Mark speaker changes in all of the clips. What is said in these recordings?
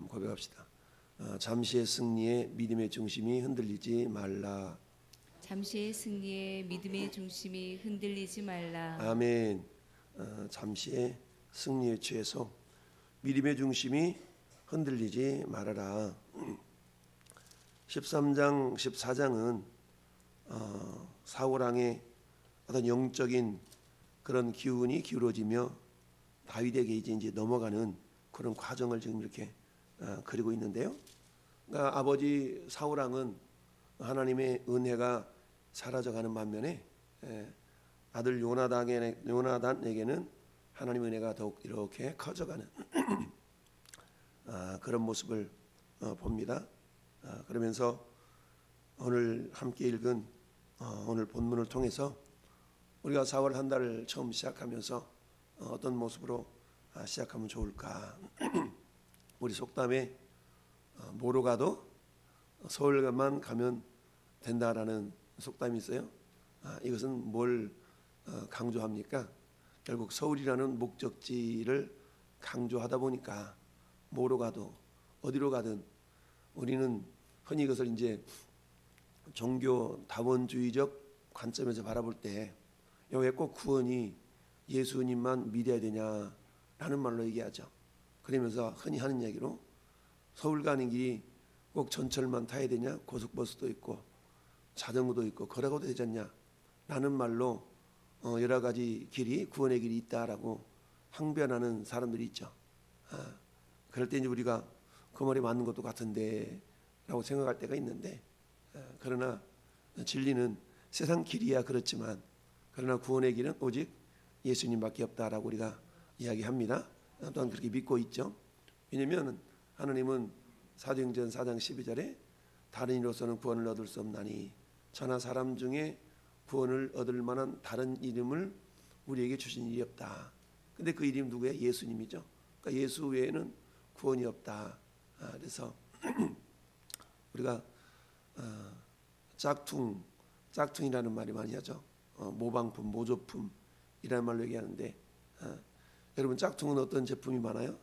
Speaker 1: 고백합시다. 잠시의 승리에 믿음의 중심이 흔들리지 말라.
Speaker 2: 잠시의 승리에 믿음의 중심이 흔들리지 말라.
Speaker 1: 아멘. 잠시의 승리에 취해서 믿음의 중심이 흔들리지 말아라. 13장 14장은 사울왕의 어떤 영적인 그런 기운이 기울어지며 다윗에게 이제 넘어가는 그런 과정을 지금 이렇게 그리고 있는데요. 그러니까 아버지 사울왕은 하나님의 은혜가 사라져가는 반면에 아들 요나단에게는 하나님의 은혜가 더욱 이렇게 커져가는 그런 모습을 봅니다. 그러면서 오늘 함께 읽은 오늘 본문을 통해서 우리가 4월 한 달을 처음 시작하면서 어떤 모습으로 시작하면 좋을까? 우리 속담에 뭐로 가도 서울만 가면 된다라는 속담이 있어요. 이것은 뭘 강조합니까? 결국 서울이라는 목적지를 강조하다 보니까 뭐로 가도 어디로 가든 우리는 흔히 이것을 이제 종교 다원주의적 관점에서 바라볼 때 왜 꼭 구원이 예수님만 믿어야 되냐라는 말로 얘기하죠. 그러면서 흔히 하는 얘기로 서울 가는 길이 꼭 전철만 타야 되냐, 고속버스도 있고 자전거도 있고 걸어가도 되지 않냐 라는 말로 여러 가지 길이 구원의 길이 있다라고 항변하는 사람들이 있죠. 그럴 때 이제 우리가 그 말이 맞는 것도 같은데 라고 생각할 때가 있는데, 그러나 진리는 세상 길이야 그렇지만 그러나 구원의 길은 오직 예수님밖에 없다라고 우리가 이야기합니다. 또한 그렇게 믿고 있죠. 왜냐하면 하나님은 사도행전 4장 12절에 다른 이로서는 구원을 얻을 수 없나니 천하 사람 중에 구원을 얻을 만한 다른 이름을 우리에게 주신 일이 없다. 근데 그 이름이 누구예요? 예수님이죠. 그러니까 예수 외에는 구원이 없다. 그래서 우리가 짝퉁이라는 말이 많이 하죠. 모방품, 모조품이라는 말로 얘기하는데, 여러분 짝퉁은 어떤 제품이 많아요?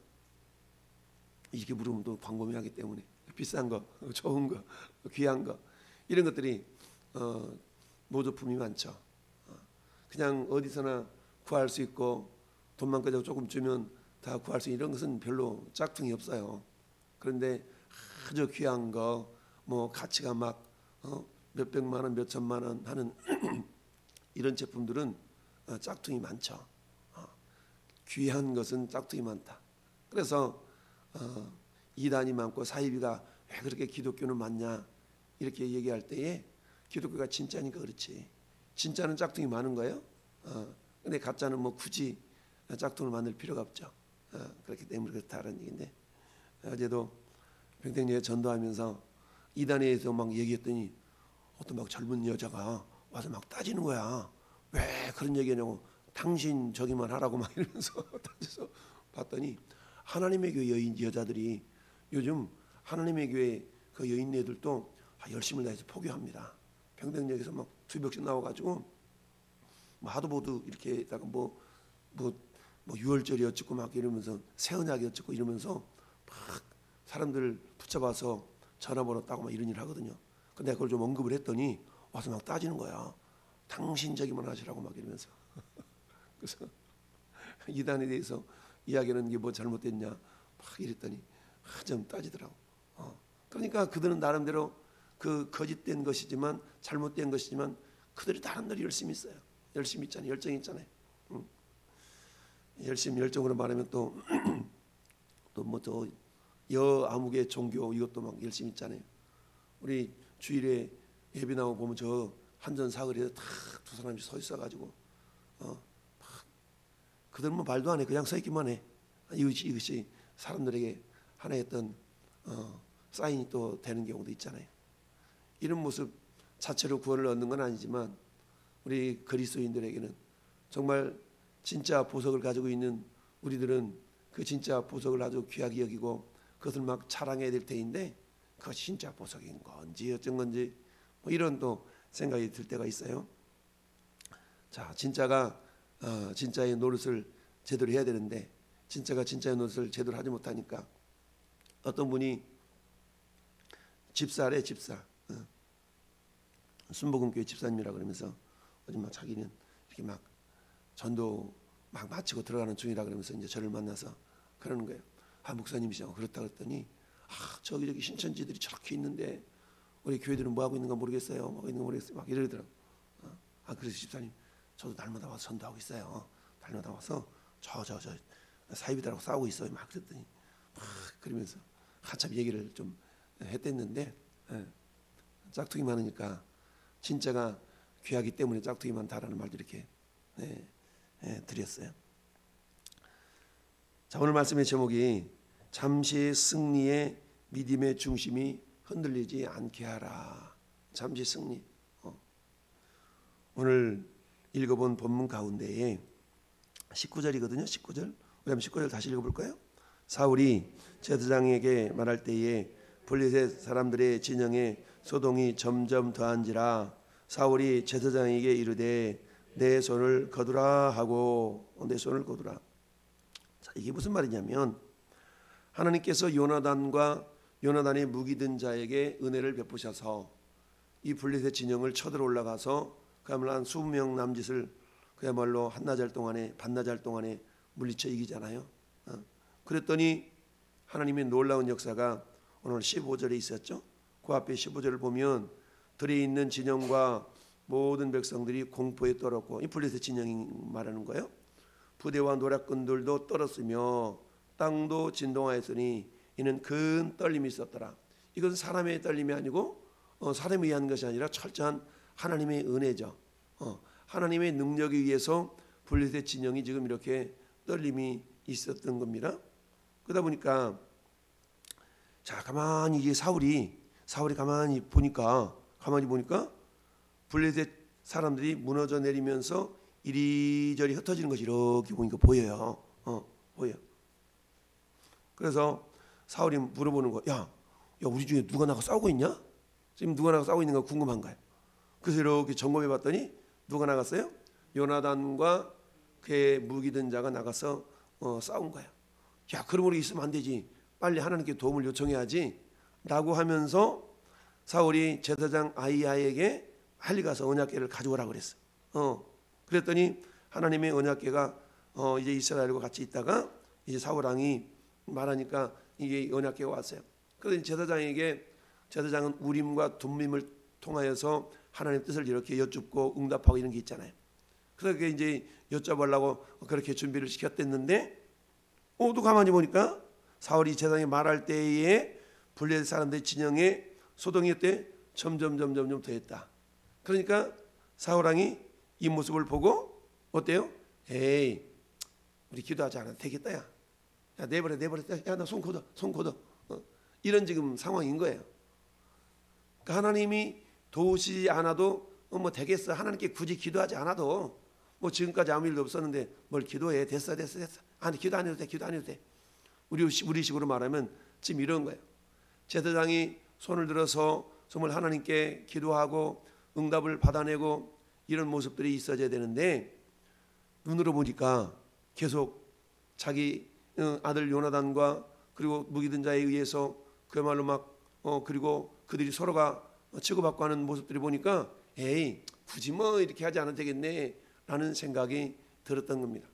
Speaker 1: 이렇게 물으면 또 광범위하기 때문에 비싼 거, 좋은 거, 귀한 거 이런 것들이 모조품이 많죠. 그냥 어디서나 구할 수 있고 돈만 그저 조금 주면 다 구할 수 있는 이런 것은 별로 짝퉁이 없어요. 그런데 아주 귀한 거, 뭐 가치가 막 몇백만 원, 몇천만 원 하는 이런 제품들은 짝퉁이 많죠. 귀한 것은 짝퉁이 많다. 그래서 이단이 많고 사이비가 왜 그렇게 기독교는 많냐 이렇게 얘기할 때에 기독교가 진짜니까 그렇지. 진짜는 짝퉁이 많은 거예요. 근데 가짜는 뭐 굳이 짝퉁을 만들 필요가 없죠. 그렇기 때문에 그렇다는 얘기인데, 어제도 평택리에 전도하면서 이단에 대해서 막 얘기했더니 어떤 막 젊은 여자가 와서 막 따지는 거야. 왜 그런 얘기냐고. 당신 저기만 하라고 막 이러면서 따져서 봤더니 하나님의 교회 여자들이 요즘 하나님의 교회 그 여인네들도 열심을 다해서 포교합니다. 평택역에서 막 수백씩 나와가지고 뭐 하도보드 이렇게다가 뭐 유월절이 어쩌고 막 이러면서 새언약이 어쩌고 이러면서 막 사람들 붙잡아서 전화번호 따고 막 이런 일을 하거든요. 근데 그걸 좀 언급을 했더니 와서 막 따지는 거야. 당신 저기만 하시라고 막 이러면서. 그래서 이단에 대해서 이야기하는 게 뭐 잘못됐냐 막 이랬더니 좀 따지더라고. 그러니까 그들은 나름대로 그 거짓된 것이지만 잘못된 것이지만 그들이 나름대로 열심히 있어요. 열심히 있잖아요. 열정이 있잖아요. 열정으로 말하면 또 뭐 또 여아무개 종교 이것도 막 열심히 있잖아요. 우리 주일에 예배 나오고 보면 저 한전 사거리에 다 두 사람이 서 있어가지고 그들은 뭐 말도 안 해. 그냥 서 있기만 해. 이것이 사람들에게 하나의 어떤 사인이 또 되는 경우도 있잖아요. 이런 모습 자체로 구원을 얻는 건 아니지만 우리 그리스도인들에게는 정말 진짜 보석을 가지고 있는 우리들은 그 진짜 보석을 아주 귀하게 여기고 그것을 막 자랑해야 될 때인데 그것이 진짜 보석인 건지 어쩐 건지 뭐 이런 또 생각이 들 때가 있어요. 자, 진짜가 진짜의 노릇을 제대로 해야 되는데 진짜가 진짜의 노릇을 제대로 하지 못하니까 어떤 분이 집사래, 집사. 순복음교회 집사님이라 그러면서 어제 막 자기는 이렇게 막 전도 막 마치고 들어가는 중이라 그러면서 이제 저를 만나서 그러는 거예요. 아, 목사님이시죠. 그렇다 그랬더니 저기 신천지들이 저렇게 있는데 우리 교회들은 뭐 하고 있는가 모르겠어요. 뭐 하고 있는가 모르겠어요. 막 이러더라고. 그래서 집사님, 저도 날마다 와서 전도하고 있어요. 날마다 와서 저 사이비들하고 싸우고 있어요. 막 그랬더니 막 그러면서 한참 얘기를 좀 했댔는데, 짝퉁이 많으니까 진짜가 귀하기 때문에 짝퉁이 많다라는 말도 이렇게 드렸어요. 자, 오늘 말씀의 제목이 잠시의 승리에 믿음의 중심이 흔들리지 않게 하라. 잠시 승리. 오늘 읽어본 본문 가운데에 19절이거든요. 19절. 우리 한번 19절 다시 읽어볼까요? 사울이 제사장에게 말할 때에 블레셋 사람들의 진영에 소동이 점점 더한지라 사울이 제사장에게 이르되 내 손을 거두라 하고 내 손을 거두라. 자, 이게 무슨 말이냐면 하나님께서 요나단의 무기 든 자에게 은혜를 베푸셔서 이 블레셋 진영을 쳐들어 올라가서 그야말로 한 20명 남짓을 그야말로 반나절 동안에 물리쳐 이기잖아요. 그랬더니 하나님의 놀라운 역사가 오늘 15절에 있었죠. 그 앞에 15절을 보면 들에 있는 진영과 모든 백성들이 공포에 떨었고, 이 블레셋 진영이 말하는 거예요. 부대와 노략군들도 떨었으며 땅도 진동하였으니 이는 큰 떨림이 있었더라. 이것은 사람의 떨림이 아니고 사람에 의한 것이 아니라 철저한 하나님의 은혜죠. 하나님의 능력에 의해서 블레셋 진영이 지금 이렇게 떨림이 있었던 겁니다. 그러다 보니까 자, 가만히 이게 사울이 가만히 보니까 블레셋 사람들이 무너져 내리면서 이리저리 흩어지는 것이 이렇게 보니까 보여요. 보여. 그래서 사울이 물어보는 거야. 야, 우리 중에 누가 나가 싸우고 있냐? 지금 누가 나가 싸우고 있는가 궁금한 거야. 그래서 이렇게 점검해 봤더니 누가 나갔어요? 요나단과 그의 무기 든 자가 나가서 싸운 거야. 야, 그러므로 있으면 안 되지. 빨리 하나님께 도움을 요청해야지 라고 하면서 사울이 제사장 아히야에게 빨리 가서 언약궤를 가져오라고 그랬어. 그랬더니 하나님의 언약궤가 이제 이스라엘과 같이 있다가 이제 사울 왕이 말하니까 이게 언약궤가 왔어요. 그래서 제사장은 우림과 둠밈을 통하여서 하나님의 뜻을 이렇게 여쭙고 응답하고 이런 게 있잖아요. 그래서 이제 여쭤보려고 그렇게 준비를 시켰댔는데 또 가만히 보니까 사울이 제사장이 말할 때에 블레셋 사람들의 진영에 소동이 어때? 점점 더했다. 그러니까 사울 왕이 이 모습을 보고 어때요? 에이, 우리 기도하지 않아도 되겠다. 야 내버려. 야, 나 손 걷어. 이런 지금 상황인 거예요. 그러니까 하나님이 도우시지 않아도 뭐 되겠어. 하나님께 굳이 기도하지 않아도 뭐 지금까지 아무 일도 없었는데 뭘 기도해. 됐어. 아니 기도 안 해도 돼. 우리 식으로 말하면 지금 이런 거예요. 제사장이 손을 들어서 정말 하나님께 기도하고 응답을 받아내고 이런 모습들이 있어져야 되는데 눈으로 보니까 계속 자기 아들 요나단과 그리고 무기 든 자에 의해서 그야말로 막 그리고 그들이 서로가 치고받고 하는 모습들이 보니까 에이, 굳이 뭐 이렇게 하지 않아도 되겠네 라는 생각이 들었던 겁니다.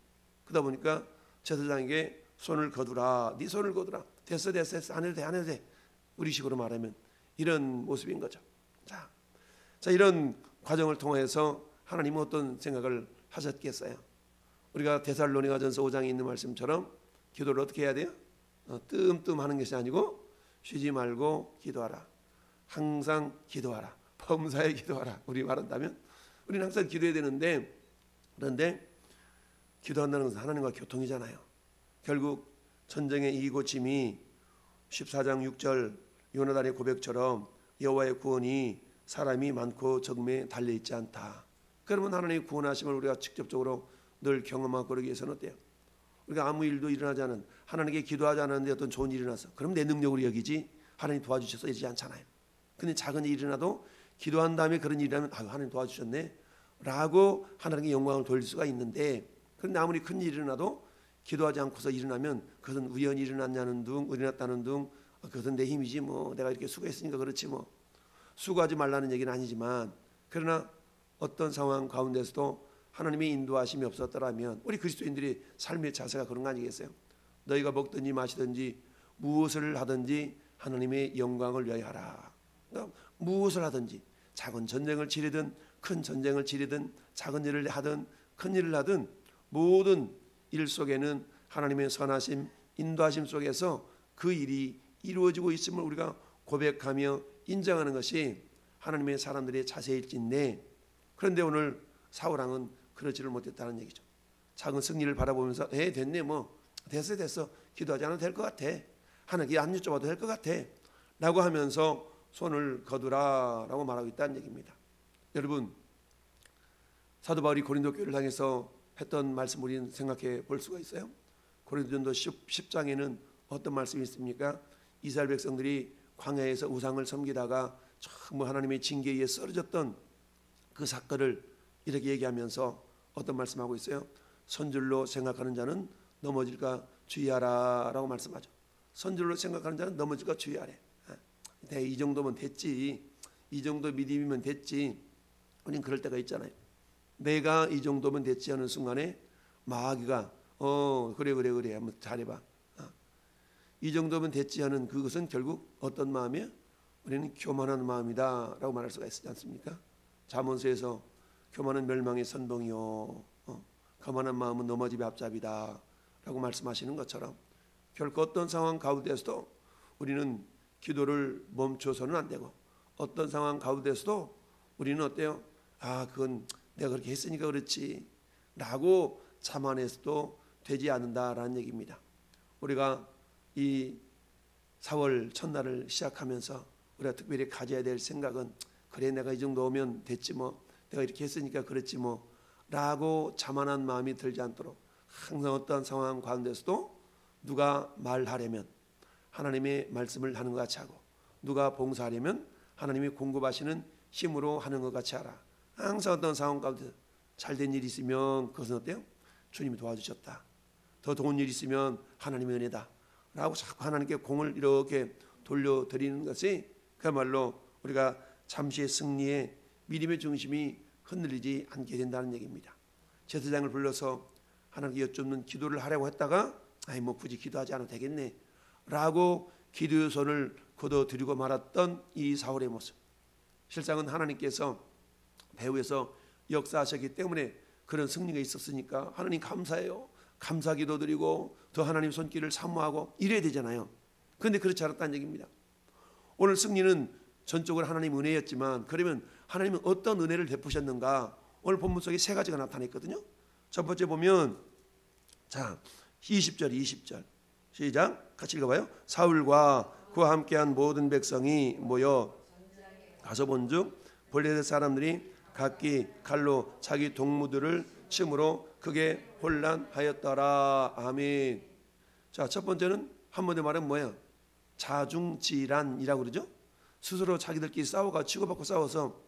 Speaker 1: 그러다 보니까 제사장에게 손을 거두라. 네 손을 거두라. 됐어. 안 해도 돼. 우리 식으로 말하면 이런 모습인 거죠. 자, 이런 과정을 통해서 하나님은 어떤 생각을 하셨겠어요? 우리가 데살로니가전서 5장에 있는 말씀처럼 기도를 어떻게 해야 돼요? 뜸뜸하는 것이 아니고 쉬지 말고 기도하라. 항상 기도하라. 범사에 기도하라. 우리 말한다면 우리는 항상 기도해야 되는데, 그런데 기도한다는 것은 하나님과 교통이잖아요. 결국 전쟁에 이기고 짐이 14장 6절 요나단의 고백처럼 여호와의 구원이 사람이 많고 적음에 달려있지 않다. 그러면 하나님의 구원하심을 우리가 직접적으로 늘 경험하고 그러기 위해서는 어때요? 우리가 아무 일도 일어나지 않은, 하나님께 기도하지 않았는데 어떤 좋은 일이 일어났어. 그럼 내 능력으로 여기지 하나님 도와주셔서 이러지 않잖아요. 근데 작은 일이 일어나도 기도한 다음에 그런 일이 일어나면 하나님 도와주셨네 라고 하나님께 영광을 돌릴 수가 있는데, 그런데 아무리 큰 일이 일어나도 기도하지 않고서 일어나면 그것은 우연히 일어났다는 둥 그것은 내 힘이지 뭐 내가 이렇게 수고했으니까 그렇지 뭐. 수고하지 말라는 얘기는 아니지만 그러나 어떤 상황 가운데서도 하나님의 인도하심이 없었더라면 우리 그리스도인들의 삶의 자세가 그런 거 아니겠어요? 너희가 먹든지 마시든지 무엇을 하든지 하나님의 영광을 위하여 하라. 그러니까 무엇을 하든지 작은 전쟁을 치르든 큰 전쟁을 치르든 작은 일을 하든 큰 일을 하든 모든 일 속에는 하나님의 선하심 인도하심 속에서 그 일이 이루어지고 있음을 우리가 고백하며 인정하는 것이 하나님의 사람들의 자세일진데 그런데 오늘 사울왕은 그러지를 못했다는 얘기죠. 작은 승리를 바라보면서 됐네 뭐 됐어 기도하지 않아도 될 것 같아 하나님께 안 여쭤봐도 될 것 같아 라고 하면서 손을 거두라 라고 말하고 있다는 얘기입니다. 여러분 사도 바울이 고린도 교회를 향해서 했던 말씀 우리는 생각해 볼 수가 있어요. 고린도전서 10장에는 어떤 말씀이 있습니까? 이스라엘 백성들이 광야에서 우상을 섬기다가 정말 하나님의 징계에 의해 쓰러졌던 그 사건을 이렇게 얘기하면서 어떤 말씀하고 있어요? 선줄로 생각하는 자는 넘어질까 주의하라 라고 말씀하죠. 선줄로 생각하는 자는 넘어질까 주의하래. 이 정도면 됐지, 이 정도 믿음이면 됐지. 우리는 그럴 때가 있잖아요. 내가 이 정도면 됐지 하는 순간에 마귀가 그래 한번 잘해봐. 이 정도면 됐지 하는 그것은 결국 어떤 마음이에요? 우리는 교만한 마음이다 라고 말할 수가 있지 않습니까? 잠언서에서 교만은 멸망의 선봉이요 거만한 마음은 넘어짐의 앞잡이다 라고 말씀하시는 것처럼 결코 어떤 상황 가운데서도 우리는 기도를 멈춰서는 안 되고 어떤 상황 가운데서도 우리는 어때요? 그건 내가 그렇게 했으니까 그렇지 라고 자만해서도 되지 않는다라는 얘기입니다. 우리가 이 4월 첫날을 시작하면서 우리가 특별히 가져야 될 생각은 그래 내가 이 정도 오면 됐지 뭐 내가 이렇게 했으니까 그렇지 뭐 라고 자만한 마음이 들지 않도록 항상 어떤 상황 가운데서도 누가 말하려면 하나님의 말씀을 하는 것 같이 하고 누가 봉사하려면 하나님이 공급하시는 힘으로 하는 것 같이 하라. 항상 어떤 상황 가운데 잘된 일이 있으면 그것은 어때요? 주님이 도와주셨다. 더 좋은 일이 있으면 하나님의 은혜다 라고 자꾸 하나님께 공을 이렇게 돌려드리는 것이 그야말로 우리가 잠시의 승리에 믿음의 중심이 흔들리지 않게 된다는 얘기입니다. 제사장을 불러서 하나님께 여쭙는 기도를 하려고 했다가 뭐 굳이 기도하지 않아도 되겠네 라고 기도의 손을 거둬들이고 말았던 이 사울의 모습, 실상은 하나님께서 배후에서 역사하셨기 때문에 그런 승리가 있었으니까 하나님 감사해요, 감사 기도 드리고 더 하나님 손길을 사모하고 이래야 되잖아요. 그런데 그렇지 않았다는 얘기입니다. 오늘 승리는 전적으로 하나님 은혜였지만 그러면 하나님은 어떤 은혜를 베푸셨는가? 오늘 본문 속에 세 가지가 나타냈거든요. 첫 번째 보면 자 20절 시작 같이 읽어봐요. 사울과 그와 함께한 모든 백성이 모여 가서 본즉 블레셋 사람들이 각기 칼로 자기 동무들을 침으로 크게 혼란하였더라. 아멘. 자, 첫 번째는 한번에 말하면 뭐예요? 자중질환이라고 그러죠. 스스로 자기들끼리 싸워가 치고받고 싸워서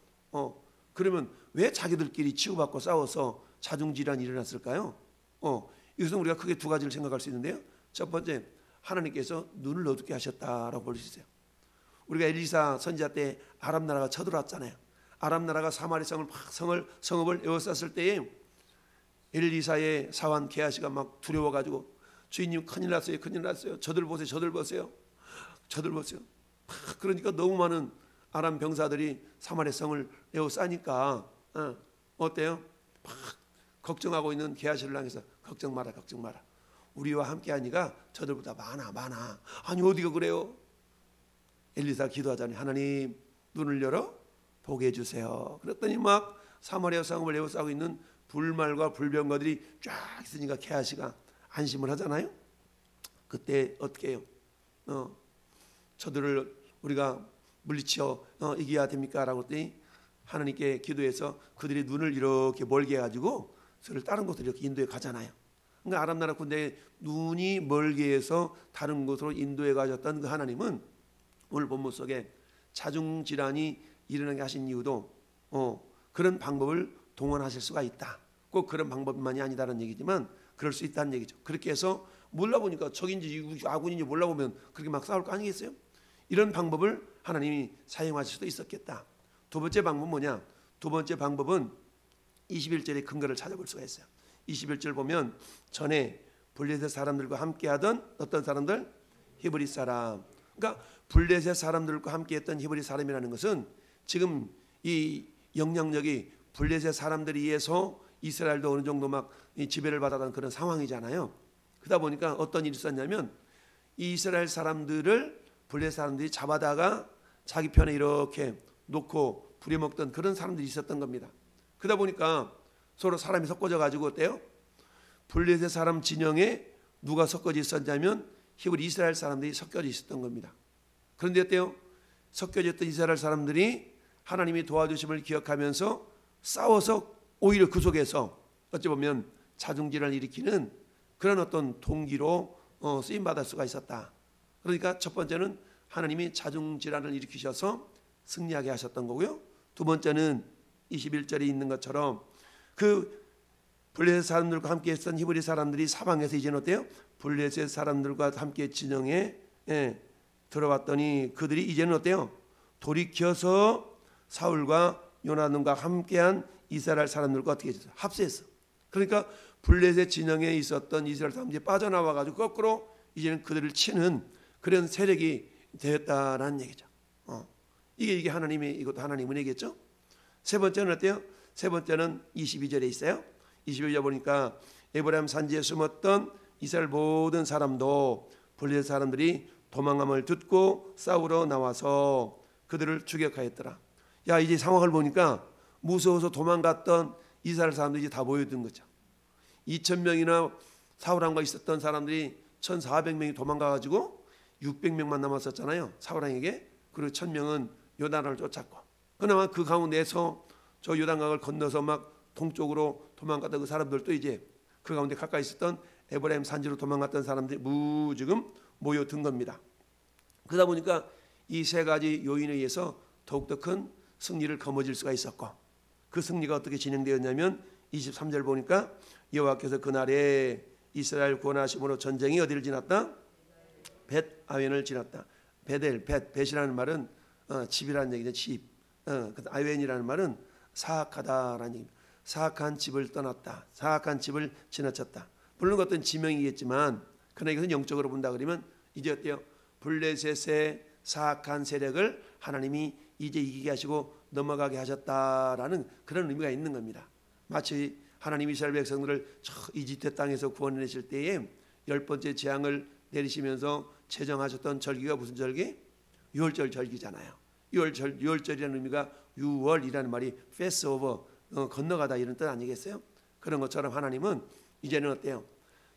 Speaker 1: 그러면 왜 자기들끼리 치고받고 싸워서 자중질환이 일어났을까요? 이것은 우리가 크게 두 가지를 생각할 수 있는데요. 첫 번째, 하나님께서 눈을 어둡게 하셨다라고 볼 수 있어요. 우리가 엘리사 선지자 때 아람 나라가 쳐들어왔잖아요. 아람 나라가 사마리 성읍을 에워쌌을 때에 엘리사의 사환 게하시가 막 두려워가지고 주인님 큰일 났어요. 저들 보세요. 그러니까 너무 많은 아람 병사들이 사마리 성을 에워싸니까 어때요? 막 걱정하고 있는 게하시를 향해서 걱정 마라. 우리와 함께하니까 저들보다 많아. 아니 어디가 그래요? 엘리사 기도하자니 하나님 눈을 열어 보게 해주세요. 그랬더니 막 사마리아 성읍을 에워싸고 있는 불말과 불병거들이 쫙 있으니까 게하시가 안심을 하잖아요. 그때 어떻게 해요? 저들을 우리가 물리쳐 이겨야 됩니까? 라고 했더니 하나님께 기도해서 그들의 눈을 이렇게 멀게 해가지고 저를 다른 곳으로 이렇게 인도해 가잖아요. 그러니까 아람 나라 군대의 눈이 멀게 해서 다른 곳으로 인도해 가셨던 그 하나님은 오늘 본문 속에 자중질환이 일어나게 하신 이유도 그런 방법을 동원하실 수가 있다. 꼭 그런 방법만이 아니다라는 얘기지만 그럴 수 있다는 얘기죠. 그렇게 해서 몰라보니까 적인지 아군인지 몰라보면 그렇게 막 싸울 거 아니겠어요? 이런 방법을 하나님이 사용하실 수도 있었겠다. 두 번째 방법은 뭐냐? 두 번째 방법은 21절의 근거를 찾아볼 수가 있어요. 21절 보면 전에 블레셋 사람들과 함께하던 어떤 사람들? 히브리 사람. 그러니까 블레셋 사람들과 함께했던 히브리 사람이라는 것은 지금 이 영향력이 블레셋 사람들에 의해서 이스라엘도 어느 정도 막 지배를 받아가는 그런 상황이잖아요. 그러다 보니까 어떤 일이 있었냐면 이 이스라엘 사람들을 블레셋 사람들이 잡아다가 자기 편에 이렇게 놓고 부려먹던 그런 사람들이 있었던 겁니다. 그러다 보니까 서로 사람이 섞어져 가지고 어때요? 블레셋 사람 진영에 누가 섞어져 있었냐면 히브리 이스라엘 사람들이 섞여져 있었던 겁니다. 그런데 어때요? 섞여져 있던 이스라엘 사람들이 하나님이 도와주심을 기억하면서 싸워서 오히려 그 속에서 어찌 보면 자중질환을 일으키는 그런 어떤 동기로 쓰임받을 수가 있었다. 그러니까 첫 번째는 하나님이 자중질환을 일으키셔서 승리하게 하셨던 거고요. 두 번째는 21절에 있는 것처럼 그 블레셋 사람들과 함께 했던 히브리 사람들이 사방에서 이제는 어때요? 블레셋 사람들과 함께 진영에 들어왔더니 그들이 이제는 어때요? 돌이켜서 사울과 요나단과 함께한 이스라엘 사람들과 어떻게 했어요? 합세했어. 그러니까 블레셋 진영에 있었던 이스라엘 사람들이 빠져나와가지고 거꾸로 이제는 그들을 치는 그런 세력이 되었다라는 얘기죠. 이게 이것도 하나님 은혜겠죠. 세 번째는 어때요? 세 번째는 22절에 있어요. 22절 보니까 에브라임 산지에 숨었던 이스라엘 모든 사람도 블레셋 사람들이 도망함을 듣고 싸우러 나와서 그들을 추격하였더라. 야, 이제 상황을 보니까 무서워서 도망갔던 이스라엘 사람들이 이제 다 모여든 거죠. 2,000명이나 사울왕과 있었던 사람들이 1,400명이 도망가가지고 600명만 남았었잖아요. 사울왕에게. 그리고 1,000명은 요단강을 쫓았고. 그나마 그 가운데서 저 요단강을 건너서 막 동쪽으로 도망갔던 그 사람들도 이제 그 가운데 가까이 있었던 에브라임 산지로 도망갔던 사람들이 무지금 모여든 겁니다. 그러다 보니까 이 세 가지 요인에 의해서 더욱더 큰 승리를 거머쥘 수가 있었고, 그 승리가 어떻게 진행되었냐면 23절 보니까 여호와께서 그날에 이스라엘 구원하심으로 전쟁이 어디를 지났다? 벳 아웬을 지났다. 벳이라는 말은 집이라는 얘기죠. 집. 아웬이라는 말은 사악하다라는 얘기입니다. 사악한 집을 떠났다. 사악한 집을 지나쳤다. 물론 어떤 지명이겠지만 그러나 이것은 영적으로 본다 그러면 이제 어때요? 블레셋의 사악한 세력을 하나님이 이제 이기게 하시고 넘어가게 하셨다라는 그런 의미가 있는 겁니다. 마치 하나님이 이스라엘 백성들을 저 이집트 땅에서 구원해내실 때에 10번째 재앙을 내리시면서 제정하셨던 절기가 무슨 절기? 유월절 절기잖아요. 유월절이라는 의미가 유월이라는 말이 패스오버, 건너가다 이런 뜻 아니겠어요? 그런 것처럼 하나님은 이제는 어때요?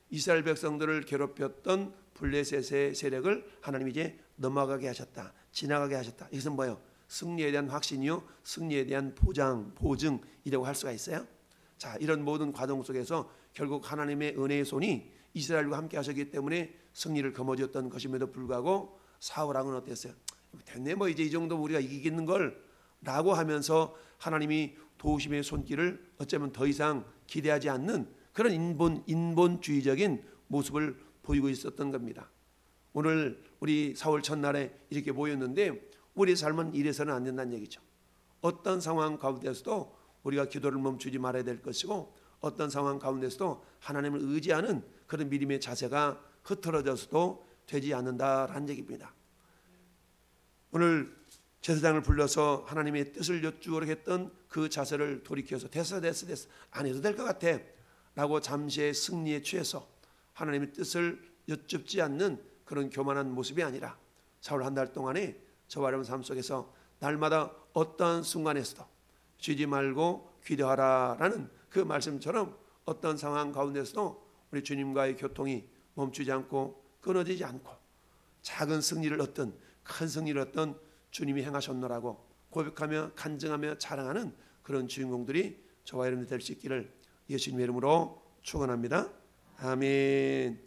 Speaker 1: 이스라엘 백성들을 괴롭혔던 블레셋의 세력을 하나님이 이제 넘어가게 하셨다. 지나가게 하셨다. 이것은 뭐예요? 승리에 대한 확신이요, 승리에 대한 보증이라고 할 수가 있어요. 자, 이런 모든 과정 속에서 결국 하나님의 은혜의 손이 이스라엘과 함께 하셨기 때문에 승리를 거머쥐었던 것임에도 불구하고 사울왕은 어땠어요? 됐네, 뭐 이제 이 정도 우리가 이기겠는 걸 라고 하면서 하나님이 도우심의 손길을 어쩌면 더 이상 기대하지 않는 그런 인본주의적인 모습을 보이고 있었던 겁니다. 오늘 우리 사월 첫날에 이렇게 모였는데 우리 삶은 이래서는 안 된다는 얘기죠. 어떤 상황 가운데서도 우리가 기도를 멈추지 말아야 될 것이고, 어떤 상황 가운데서도 하나님을 의지하는 그런 믿음의 자세가 흐트러져서도 되지 않는다라는 얘기입니다. 오늘 제사장을 불러서 하나님의 뜻을 여쭈도록 했던 그 자세를 돌이켜서 됐어 안 해도 될 것 같아 라고 잠시의 승리에 취해서 하나님의 뜻을 여쭙지 않는 그런 교만한 모습이 아니라 사울 한 달 동안에 저와 여러분 삶 속에서 날마다 어떠한 순간에서도 쉬지 말고 기도하라라는 그 말씀처럼 어떤 상황 가운데서도 우리 주님과의 교통이 멈추지 않고 끊어지지 않고 작은 승리를 얻든 큰 승리를 얻든 주님이 행하셨노라고 고백하며 간증하며 자랑하는 그런 주인공들이 저와 여러분이 될 수 있기를 예수님의 이름으로 축원합니다. 아멘.